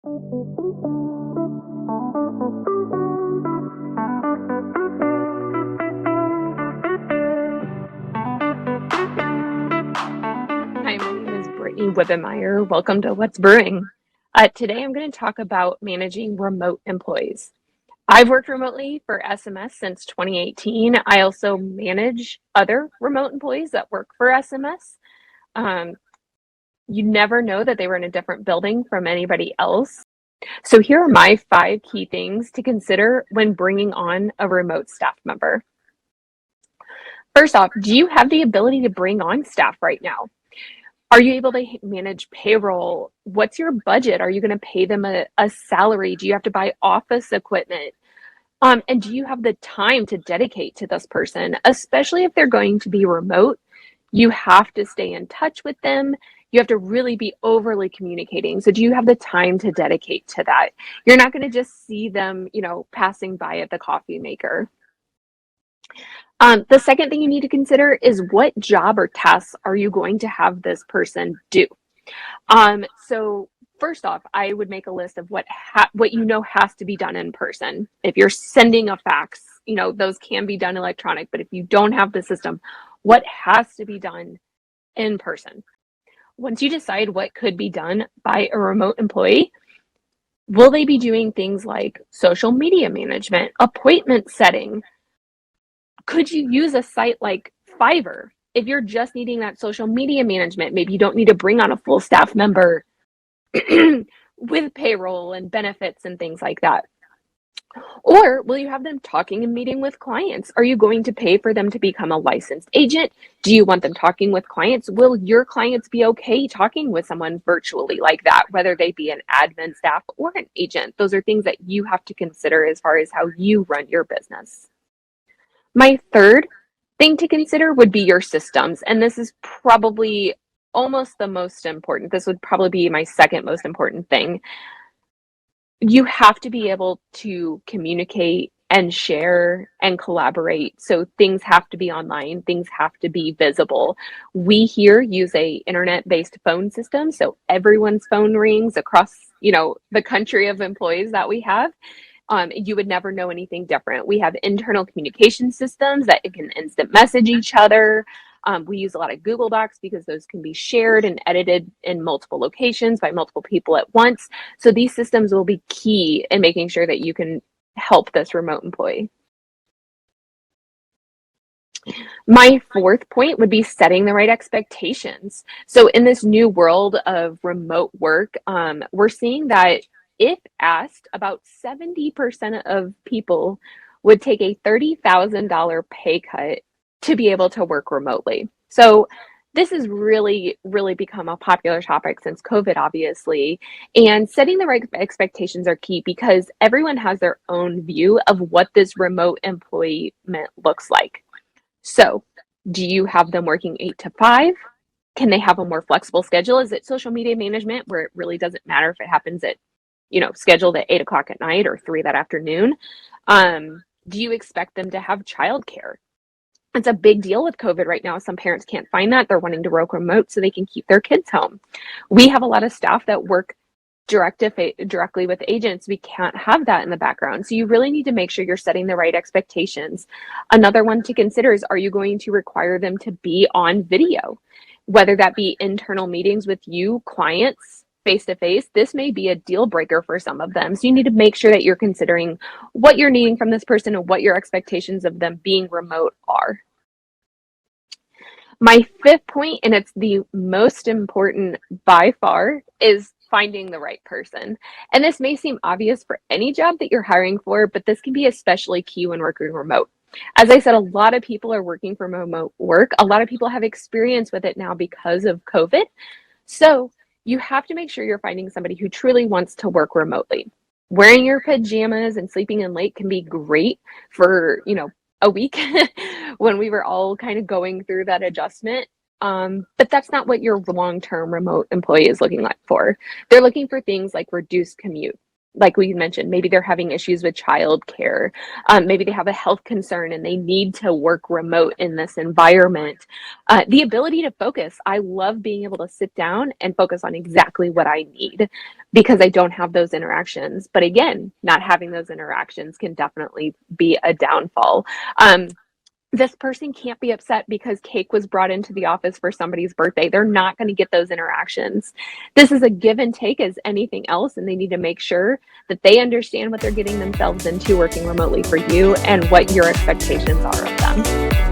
Hi, my name is Brittany Wibbenmeyer. Welcome to What's Brewing. Today I'm going to talk about managing remote employees. I've worked remotely for SMS since 2018. I also manage other remote employees that work for SMS. Um, you never know that they were in a different building from anybody else. So here are my 5 key things to consider when bringing on a remote staff member. First off, do you have the ability to bring on staff right now? Are you able to manage payroll? What's your budget? Are you going to pay them a salary? Do you have to buy office equipment? And do you have the time to dedicate to this person, especially if they're going to be remote? You have to stay in touch with them. You have to really be overly communicating. So do you have the time to dedicate to that? You're not going to just see them, passing by at the coffee maker. The second thing you need to consider is what job or tasks are you going to have this person do? So first off, I would make a list of what has to be done in person. If you're sending a fax, those can be done electronic, but if you don't have the system, what has to be done in person? Once you decide what could be done by a remote employee, will they be doing things like social media management, appointment setting? Could you use a site like Fiverr? If you're just needing that social media management, maybe you don't need to bring on a full staff member with payroll and benefits and things like that. Or will you have them talking and meeting with clients? Are you going to pay for them to become a licensed agent? Do you want them talking with clients? Will your clients be okay talking with someone virtually like that, whether they be an admin staff or an agent? Those are things that you have to consider as far as how you run your business. My third thing to consider would be your systems. And this is probably almost the most important. This would probably be my second most important thing. You have to be able to communicate and share and collaborate. So things have to be online, things have to be visible. We here use a internet-based phone system, so everyone's phone rings across, the country of employees that we have. You would never know anything different. We have internal communication systems that can instant message each other. We use a lot of Google Docs because those can be shared and edited in multiple locations by multiple people at once. So these systems will be key in making sure that you can help this remote employee. My fourth point would be setting the right expectations. So in this new world of remote work, we're seeing that if asked, about 70% of people would take a $30,000 pay cut to be able to work remotely. So this has really, really become a popular topic since COVID, obviously. And setting the right expectations are key because everyone has their own view of what this remote employment looks like. So do you have them working 8 to 5? Can they have a more flexible schedule? Is it social media management where it really doesn't matter if it happens at scheduled at 8 o'clock at night or 3 that afternoon? Do you expect them to have childcare? It's a big deal with COVID right now. Some parents can't find that. They're wanting to work remote so they can keep their kids home. We have a lot of staff that work directly with agents. We can't have that in the background. So you really need to make sure you're setting the right expectations. Another one to consider is, are you going to require them to be on video? Whether that be internal meetings with you, clients, face-to-face, this may be a deal breaker for some of them. So you need to make sure that you're considering what you're needing from this person and what your expectations of them being remote are. My fifth point, and it's the most important by far, is finding the right person. And this may seem obvious for any job that you're hiring for, but this can be especially key when working remote. As I said, a lot of people are working from remote work. A lot of people have experience with it now because of COVID. So you have to make sure you're finding somebody who truly wants to work remotely. Wearing your pajamas and sleeping in late can be great for, a week when we were all kind of going through that adjustment. But that's not what your long-term remote employee is looking like for. They're looking for things like reduced commute, like we mentioned, maybe they're having issues with childcare. Maybe they have a health concern and they need to work remote in this environment. The ability to focus. I love being able to sit down and focus on exactly what I need because I don't have those interactions. But again, not having those interactions can definitely be a downfall. This person can't be upset because cake was brought into the office for somebody's birthday. They're not going to get those interactions. This is a give and take as anything else, and they need to make sure that they understand what they're getting themselves into working remotely for you and what your expectations are of them.